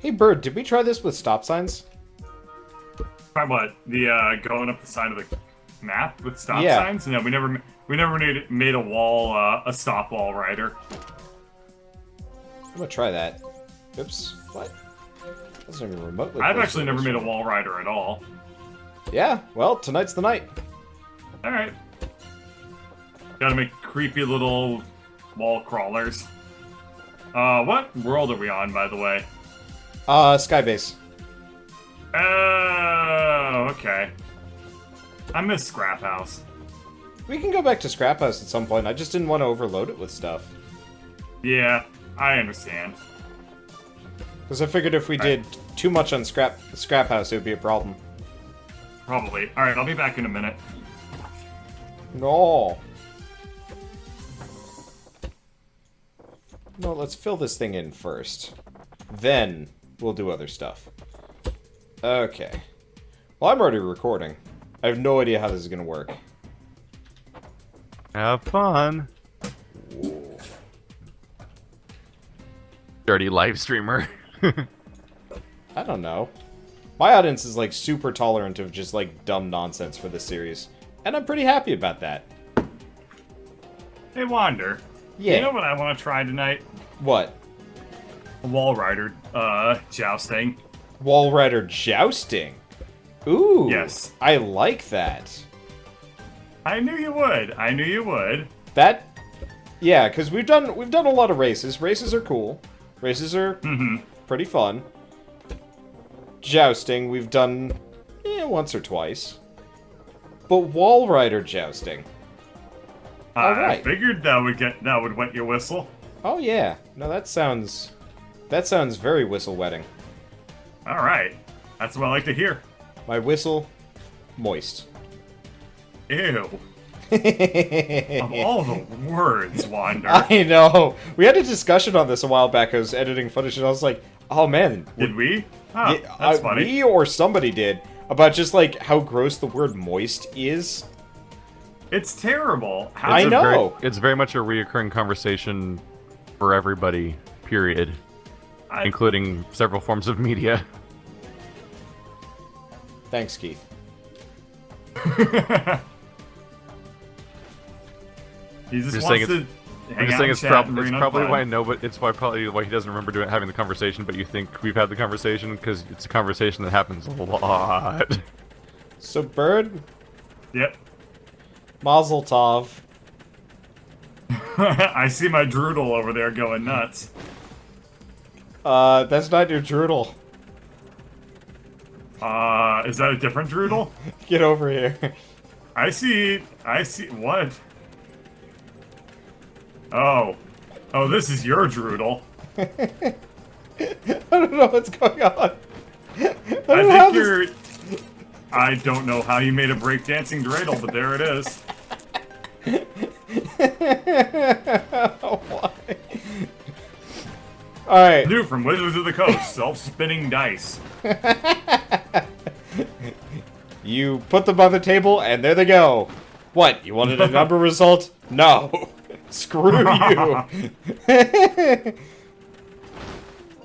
Hey, Bird, did we try this with stop signs? Try what? The going up the side of the map with stop Yeah. signs? No, we never made a wall a stop wall rider. I'm gonna try that. Oops. What? That's not even remotely. I've close actually to never this made a one. wall rider at all. Yeah. Well, tonight's the night. All right. Gotta make creepy little wall crawlers. What world are we on, by the way? Skybase. Oh, okay. I miss Scrap House. We can go back to Scrap House at some point. I just didn't want to overload it with stuff. Yeah, I understand. Because I figured if we did too much on Scrap House, it would be a problem. Probably. All right, I'll be back in a minute. No. No, let's fill this thing in first. Then we'll do other stuff. Okay. Well, I'm already recording. I have no idea how this is going to work. Have fun. Dirty live streamer. I don't know. My audience is like super tolerant of just like dumb nonsense for this series. And I'm pretty happy about that. Hey, Wander. Yeah. You know what I want to try tonight? What? A wall rider, jousting. Wallrider jousting. Ooh. Yes. I like that. I knew you would. I knew you would. That, yeah, because we've done a lot of races. Races are cool. Races are pretty fun. Jousting we've done once or twice. But Wallrider jousting. I Alright. figured that would wet your whistle. Oh yeah. No, that sounds very whistle wetting. All right, that's what I like to hear. My whistle moist. Ew. Of all the words, Wander. I know. We had a discussion on this a while back. I was editing footage and I was like, "Oh man, Did we? Oh, yeah, that's funny. we or somebody did about just like how gross the word moist is." It's terrible. How I know. It's very much a reoccurring conversation for everybody, period. Including several forms of media. Thanks, Keith. He just Just wants saying to I'm hang just out saying and it's, chat and it's bring on probably fun. why probably why he doesn't remember having the conversation, but you think we've had the conversation because it's a conversation that happens a lot. So, Bird, Yep. Mazel Tov. I see my droodle over there going nuts. That's not your droodle. Is that a different droodle? Get over here. I see, what? Oh. Oh, this is your droodle. I don't know what's going on. I don't know how you made a breakdancing dreidel, but there it is. Why? Alright. New from Wizards of the Coast, self-spinning dice. You put them on the table, and there they go. What, you wanted a number result? No. Screw you.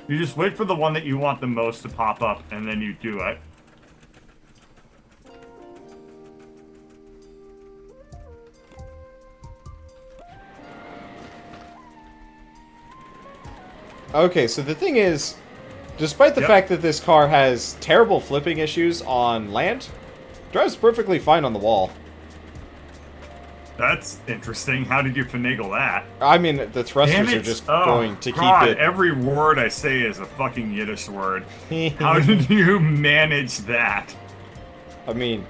You just wait for the one that you want the most to pop up, and then you do it. Okay, so the thing is, despite the fact that this car has terrible flipping issues on land, drives perfectly fine on the wall. That's interesting. How did you finagle that? I mean, the thrusters Damn are it. just Oh, going to God, keep it... every word I say is a fucking Yiddish word. How did you manage that? I mean,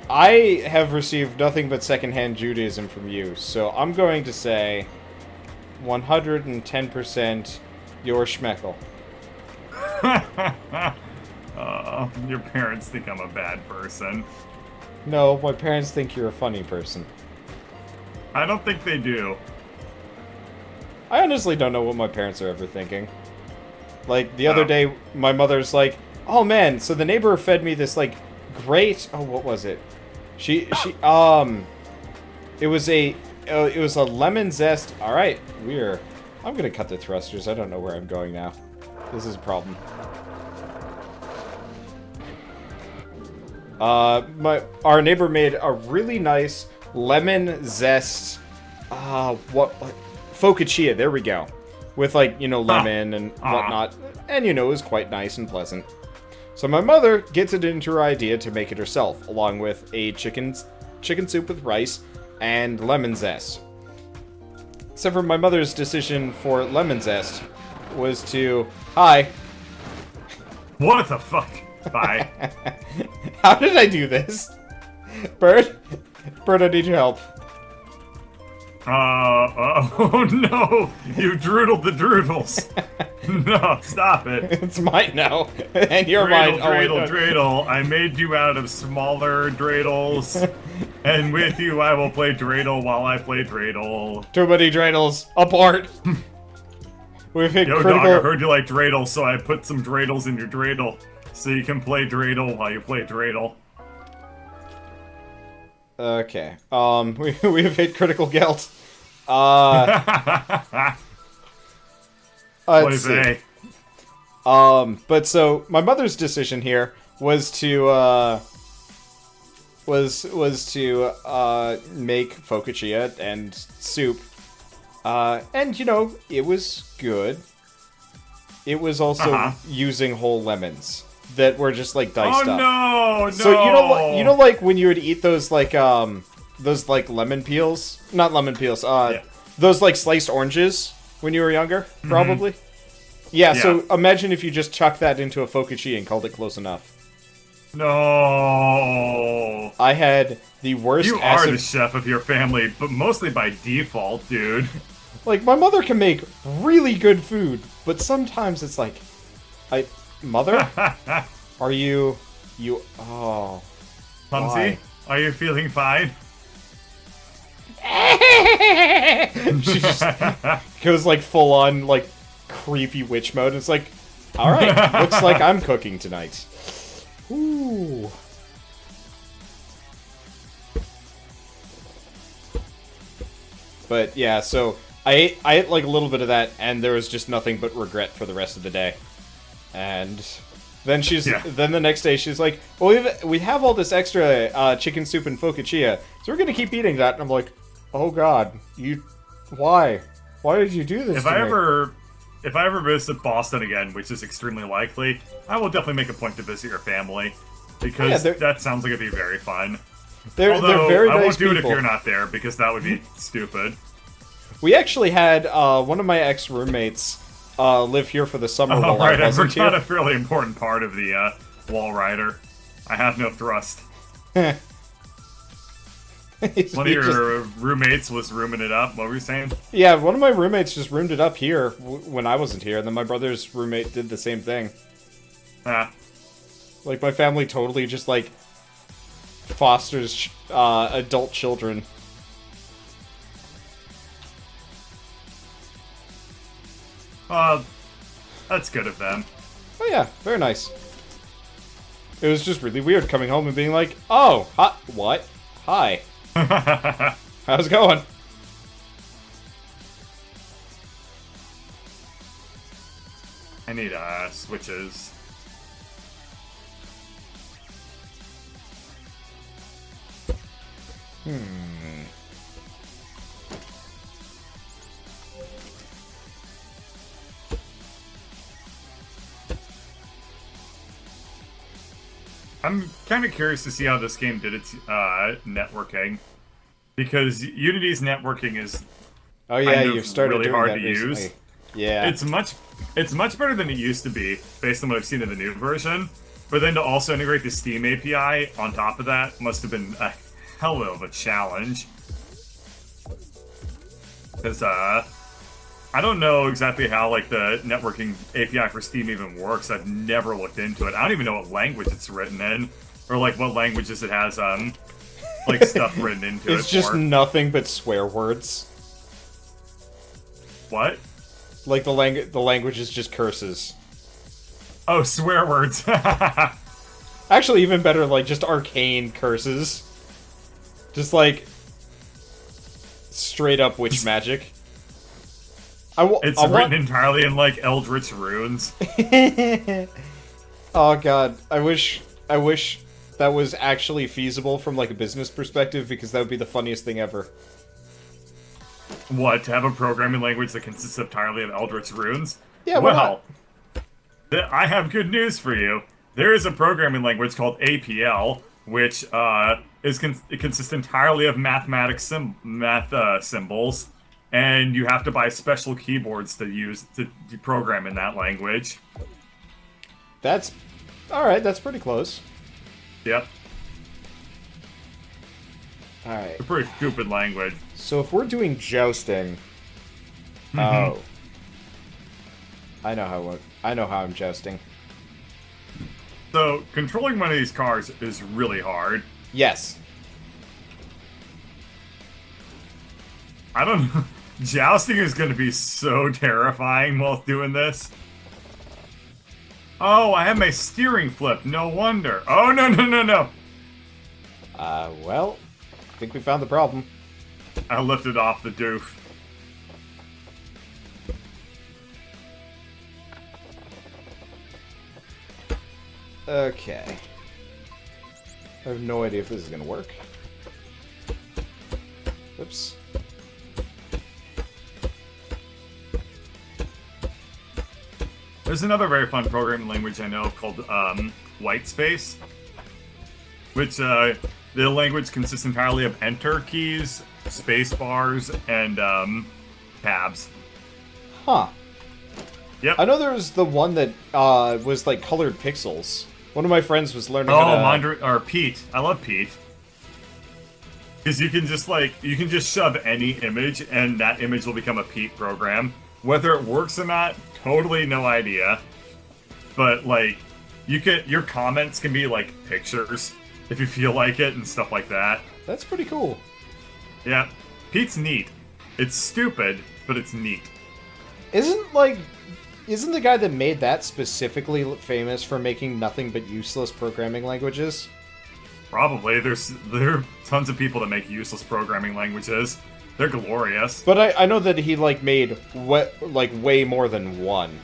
I have received nothing but secondhand Judaism from you, so I'm going to say 110% your schmeckel. Your parents think I'm a bad person. No, my parents think you're a funny person. I don't think they do. I honestly don't know what my parents are ever thinking. Like, the other day, my mother's like, "Oh man, so the neighbor fed me this, like, great..." Oh, what was it? It was a lemon zest... Alright, we're I'm gonna cut the thrusters. I don't know where I'm going now. This is a problem. Our neighbor made a really nice lemon zest, focaccia, there we go. With, like, you know, lemon and whatnot. And, you know, it was quite nice and pleasant. So my mother gets it into her idea to make it herself, along with a chicken soup with rice and lemon zest. Except for my mother's decision for lemon zest was to... Hi. What the fuck? Bye. How did I do this? Bird? Bird, I need your help. Oh no! You droodled the droodles. No, stop it. It's mine now. And you're mine. Dreidel. I made you out of smaller dreidels. And with you, I will play dreidel while I play dreidel. Too many dreidels. Apart. We've hit Yo, critical... dog, I heard you like dreidel, so I put some dreidels in your dreidel. So you can play dreidel while you play dreidel. Okay. We've hit critical guilt. Let's see. But so my mother's decision here was to make focaccia and soup. And you know, it was good. It was also using whole lemons that were just like diced up. No! So you know like when you would eat those like lemon peels? Not lemon peels, those like sliced oranges when you were younger, probably? Yeah, so imagine if you just chucked that into a focaccia and called it close enough. No. I had the worst You are the chef of your family, but mostly by default, dude. Like, my mother can make really good food, but sometimes it's like, Mother? Are you... Oh... Clumsy? Are you feeling fine? She just goes, like, full-on, like, creepy witch mode. It's like, alright, looks like I'm cooking tonight. Ooh. But, yeah, so... I ate like a little bit of that, and there was just nothing but regret for the rest of the day. And then then the next day she's like, "Well, we have all this extra chicken soup and focaccia, so we're gonna keep eating that." And I'm like, "Oh God, why did you do this?" If I ever visit Boston again, which is extremely likely, I will definitely make a point to visit your family because that sounds like it'd be very fun. They're very nice I won't do it if people. you're not there because that would be stupid. We actually had one of my ex-roommates live here for the summer while I wasn't here. I forgot a fairly important part of the Wallrider. I have no thrust. One of your roommates was rooming it up. What were you saying? Yeah, one of my roommates just roomed it up here when I wasn't here, and then my brother's roommate did the same thing. Like, my family totally just, like, fosters adult children. That's good of them. Oh yeah, very nice. It was just really weird coming home and being like, "Oh, what? Hi. How's it going?" I need switches. I'm kind of curious to see how this game did its networking, because Unity's networking is you've started really doing hard that to recently. use. Yeah, it's much better than it used to be, based on what I've seen in the new version. But then to also integrate the Steam API on top of that must have been a hell of a challenge. Because I don't know exactly how like the networking API for Steam even works. I've never looked into it. I don't even know what language it's written in, or like what languages it has like stuff written into it. It's just nothing but swear words. What? Like the language is just curses. Oh, swear words. Actually, even better, like just arcane curses. Just like straight up witch magic. It's written entirely in like Eldritch runes. Oh god, I wish that was actually feasible from like a business perspective, because that would be the funniest thing ever. What, to have a programming language that consists entirely of Eldritch runes? Yeah, well, I have good news for you. There is a programming language called APL, which it consists entirely of math symbols, and you have to buy special keyboards to use to program in that language. That's alright, that's pretty close. Yep. Alright. It's a pretty stupid language. So if we're doing jousting... Oh. I know how I'm jousting. So, controlling one of these cars is really hard. Yes. I don't know. Jousting is going to be so terrifying while doing this. Oh, I have my steering flip. No wonder. Oh, no. Well, I think we found the problem. I lifted off the doof. Okay. I have no idea if this is gonna work. Oops. There's another very fun programming language I know of called Whitespace, which the language consists entirely of enter keys, space bars, and tabs. Huh. Yep. I know there was the one that was like colored pixels. One of my friends was learning how to... Pete. I love Pete. Because you can just shove any image, and that image will become a Pete program. Whether it works or not, totally no idea. But, like, your comments can be, like, pictures, if you feel like it, and stuff like that. That's pretty cool. Yeah. Pete's neat. It's stupid, but it's neat. Isn't the guy that made that specifically famous for making nothing but useless programming languages? Probably. There are tons of people that make useless programming languages. They're glorious. But I know that he like made way more than one.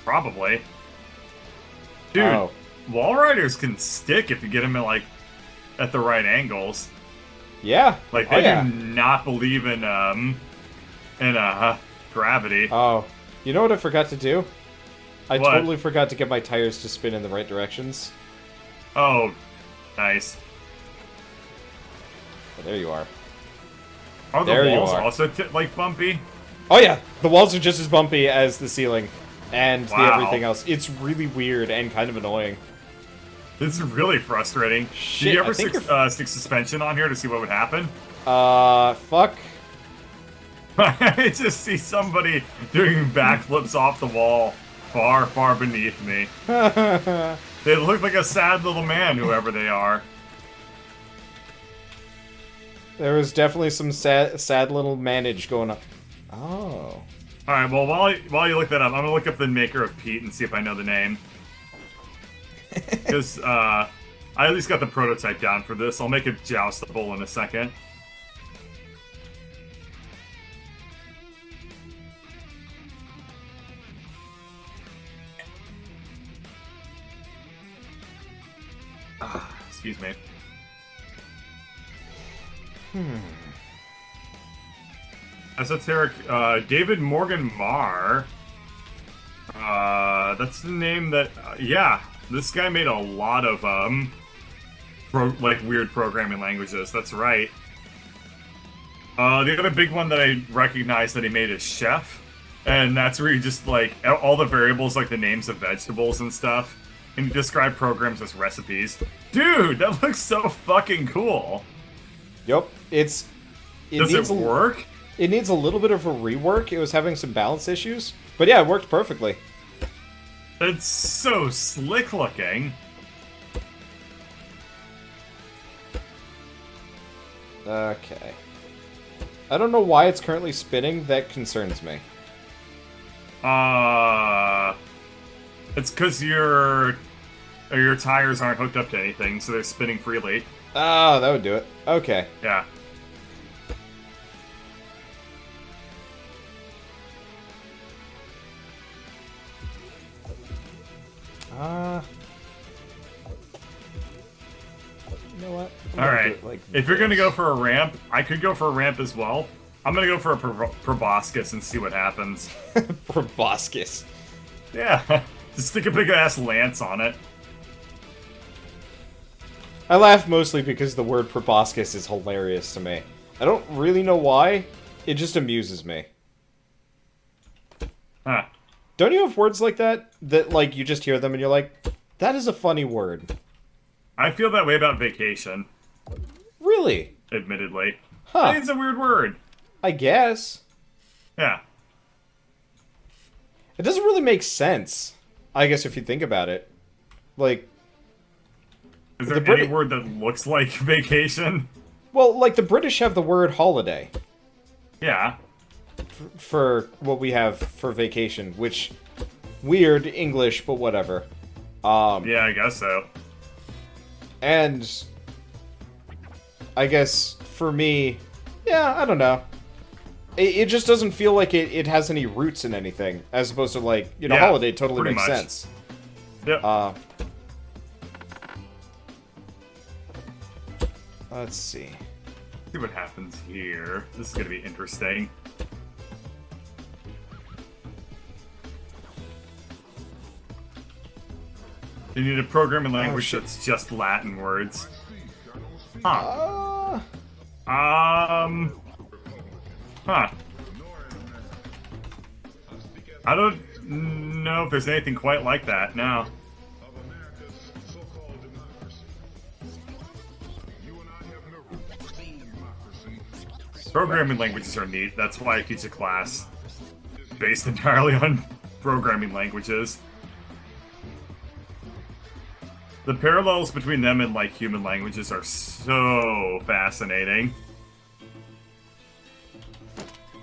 Probably. Dude, Wallriders can stick if you get them at the right angles. Yeah. Like they do not believe in gravity. Oh. You know what I forgot to do? I What? totally forgot to get my tires to spin in the right directions. Oh, nice. Oh, there you are. Are the There you walls are. also bumpy? Oh yeah, the walls are just as bumpy as the ceiling and the Wow. everything else. It's really weird and kind of annoying. This is really frustrating. Shit, Did you ever I think stick suspension on here to see what would happen? Fuck. I just see somebody doing backflips off the wall far, far beneath me. They look like a sad little man, whoever they are. There was definitely some sad little manage going on. Oh. Alright, well, while you look that up, I'm gonna look up the maker of Pete and see if I know the name. Because, I at least got the prototype down for this. I'll make it joustable in a second. Excuse me. Esoteric, David Morgan Marr. That's the name that, yeah, this guy made a lot of, weird programming languages, that's right. The other big one that I recognize that he made is Chef, and that's where you just, all the variables, like the names of vegetables and stuff, and you describe programs as recipes. Dude, that looks so fucking cool! Yep. Does it work? It needs a little bit of a rework. It was having some balance issues. But yeah, it worked perfectly. It's so slick looking. Okay. I don't know why it's currently spinning. That concerns me. It's because your tires aren't hooked up to anything, so they're spinning freely. Oh, that would do it. Okay. Yeah. You know what? I'm All gonna right. do it like If you're gonna this. go for a ramp, I could go for a ramp as well. I'm gonna go for a proboscis and see what happens. Proboscis. Yeah, just stick a big ass lance on it. I laugh mostly because the word proboscis is hilarious to me. I don't really know why. It just amuses me. Huh. Don't you have words like that? That, like, you just hear them and you're like, that is a funny word. I feel that way about vacation, Really? admittedly. Huh. I think it's a weird word. I guess. Yeah. It doesn't really make sense, I guess, if you think about it. Like, Is there The any word that looks like vacation? well, like, the British have the word holiday Yeah. for what we have for vacation, which, weird English, but whatever. Yeah, I guess so. And I guess for me, yeah, I don't know. It just doesn't feel like it has any roots in anything, as opposed to, like, you know, Yeah, holiday totally pretty makes much. sense. Yep. Let's see. See what happens here. This is gonna be interesting. You need a programming language shit. that's just Latin words. Huh. Huh. I don't know if there's anything quite like that, no. Programming languages are neat. That's why I teach a class based entirely on programming languages. The parallels between them and, like, human languages are so fascinating.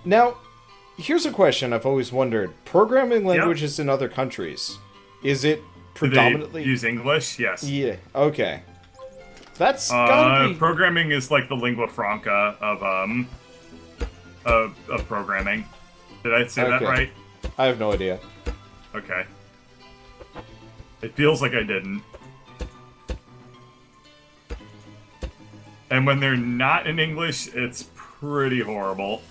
Now, here's a question I've always wondered. Programming languages in other countries, is it Do predominantly... they use English? Yes. Yeah, okay. That's gotta be... Programming is like the lingua franca of programming. Did I say that Okay. right? I have no idea. Okay. It feels like I didn't. And when they're not in English, it's pretty horrible.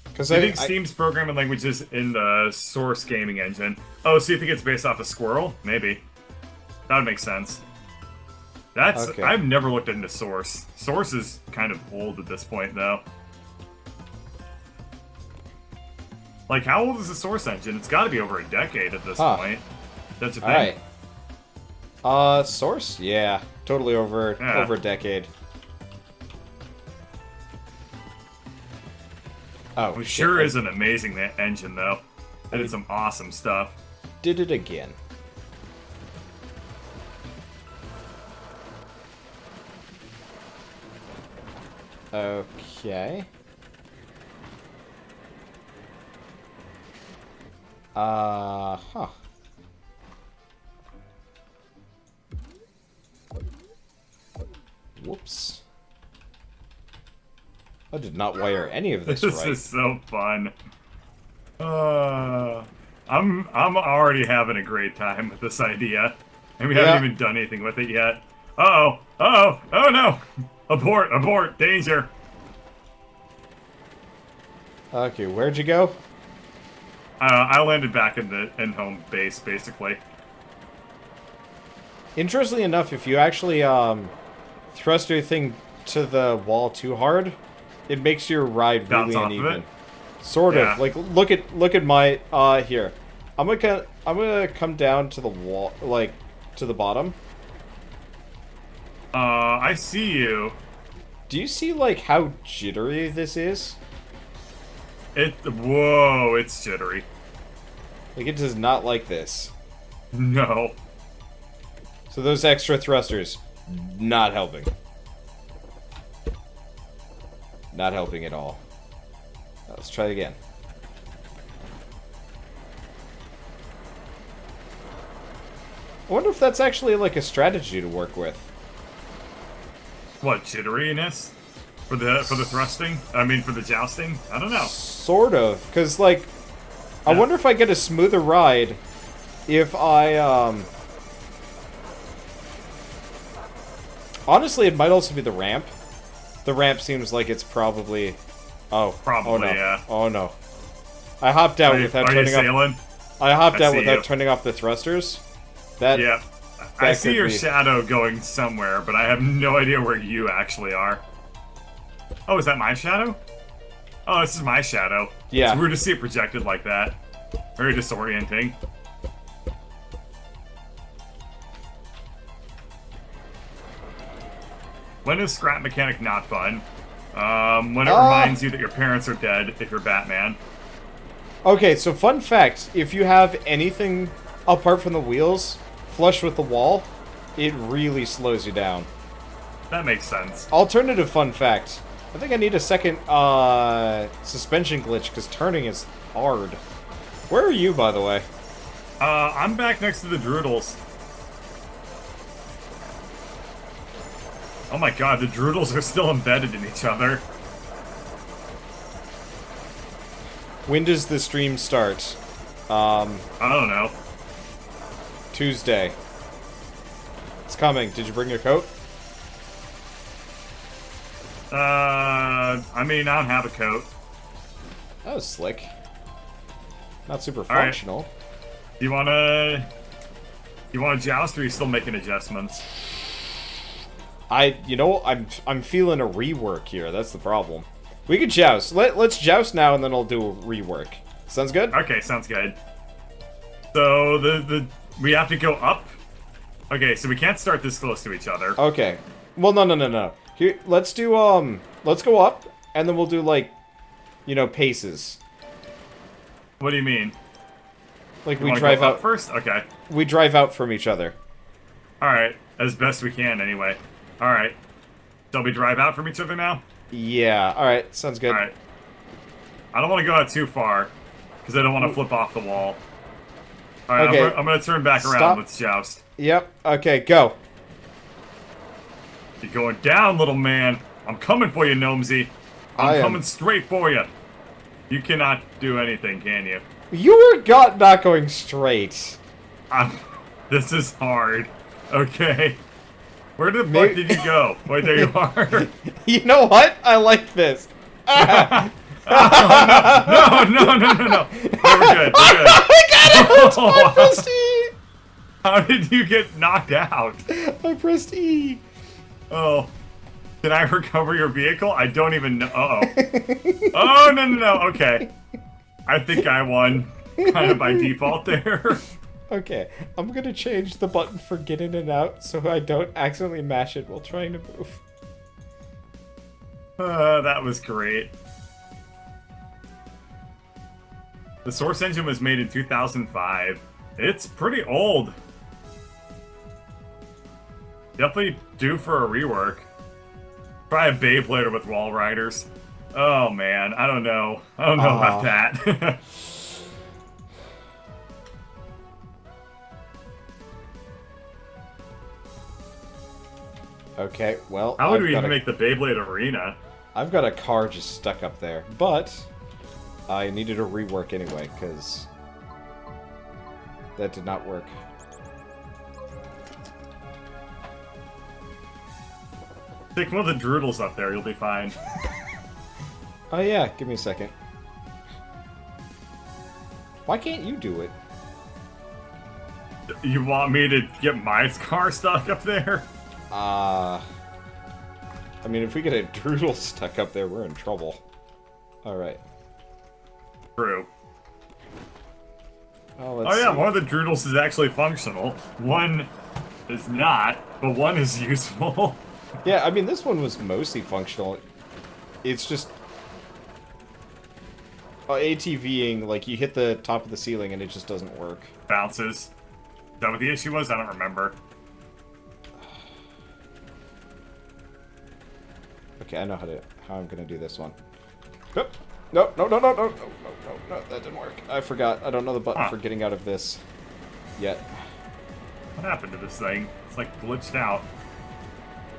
Because I think Steam's programming language is in the Source gaming engine. Oh, so you think it's based off of Squirrel? Maybe. That would make sense. That's... Okay. I've never looked into Source. Source is kind of old at this point, though. Like, how old is the Source engine? It's got to be over a decade at this point. That's a thing. Alright. Source? Yeah, totally over a decade. Oh, It shit. sure is an amazing engine, though. It did some awesome stuff. Did it again. Okay. Huh. Whoops. I did not wire any of this This right. is so fun. I'm already having a great time with this idea, and we haven't even done anything with it yet. Uh-oh! Uh-oh! Oh no! Abort! Abort! Danger! Okay, where'd you go? I landed back in home base, basically. Interestingly enough, if you actually thrust your thing to the wall too hard, it makes your ride Bounce really off of uneven. it? Sort Yeah. of. Like look at my here. I'm gonna come down to the wall, like to the bottom. I see you. Do you see like how jittery this is? Whoa, it's jittery. Like it does not like this. No. So those extra thrusters, not helping. Not helping at all. Let's try it again. I wonder if that's actually like a strategy to work with. What, jitteriness? For the thrusting? I mean, for the jousting? I don't know. Sort of, because like, I wonder if I get a smoother ride if I, Honestly, it might also be the ramp. The ramp seems like it's probably... Oh. Probably, oh no. yeah. Oh no. I hopped out without turning off... I hopped out without turning off the thrusters. That... Yeah. I see your shadow going somewhere, but I have no idea where you actually are. Oh, is that my shadow? Oh, this is my shadow. Yeah. It's weird to see it projected like that. Very disorienting. When is scrap mechanic not fun? When it reminds you that your parents are dead if you're Batman. Okay, so fun fact, if you have anything apart from the wheels flush with the wall, it really slows you down. That makes sense. Alternative fun fact, I think I need a second suspension glitch because turning is hard. Where are you, by the way? I'm back next to the Droodles. Oh my god, the Droodles are still embedded in each other. When does the stream start? I don't know. Tuesday. It's coming. Did you bring your coat? I mean, I don't have a coat. That was slick. Not super functional. You wanna joust, or are you still making adjustments? You know, I'm feeling a rework here. That's the problem. We could joust. Let's joust now, and then I'll do a rework. Sounds good? Okay, sounds good. So we have to go up. Okay, so we can't start this close to each other. Okay. Well, no. Here, let's do let's go up, and then we'll do like, you know, paces. What do you mean? Like we drive out first. Okay. We drive out from each other. All right, as best we can, anyway. All right. Shall we drive out from each other now? Yeah. All right. Sounds good. All right. I don't want to go out too far because I don't want to flip off the wall. All right. Okay. I'm gonna turn back around. Stop. Let's joust. Yep. Okay. Go. You're going down, little man. I'm coming for you, Gnomesy. I'm coming straight for you. You cannot do anything, can you? You were not going straight. This is hard. Okay. Where the fuck did you go? Wait, there you are. You know what? I like this. Oh, no. We're good. I got it! I pressed E! How did you get knocked out? I pressed E. Oh. Can I recover your vehicle? I don't even know. Uh-oh. Oh, no. Okay. I think I won. Kind of by default there. Okay, I'm gonna change the button for get in and out so I don't accidentally mash it while trying to move. That was great. The Source engine was made in 2005. It's pretty old. Definitely due for a rework. Try a Beyblade with Wallriders. Oh man, I don't know. I don't know about that. Okay, well, how would we even make the Beyblade arena? I've got a car just stuck up there, but I needed a rework anyway, because that did not work. Take one of the Droodles up there, you'll be fine. Oh yeah, give me a second. Why can't you do it? You want me to get my car stuck up there? I mean, if we get a Droodle stuck up there, we're in trouble. Alright. True. Oh yeah, one of the Droodles is actually functional. One is not, but one is useful. Yeah, I mean, this one was mostly functional. It's just... ATVing, like, you hit the top of the ceiling and it just doesn't work. Bounces. Is that what the issue was? I don't remember. Okay, I know how I'm gonna do this one. Nope. No, that didn't work. I forgot. I don't know the button for getting out of this yet. What happened to this thing? It's like glitched out.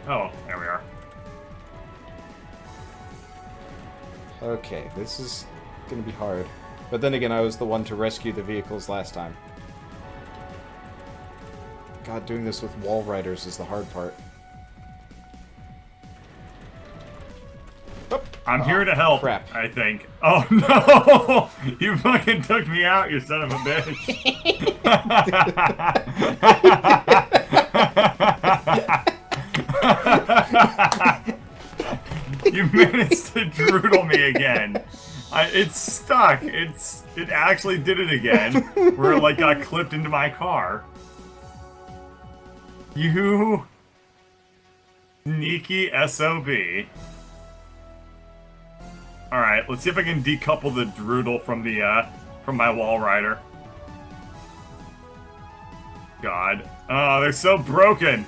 Oh, there we are. Okay, this is gonna be hard. But then again, I was the one to rescue the vehicles last time. God, doing this with Wallriders is the hard part. Oh, I'm here to help, crap. I think. Oh, no! You fucking took me out, you son of a bitch. You managed to droodle me again. It's stuck. It actually did it again. Where it, like, got clipped into my car. You... sneaky SOB. Alright, let's see if I can decouple the droodle from the, from my Wallrider. God. Oh, they're so broken!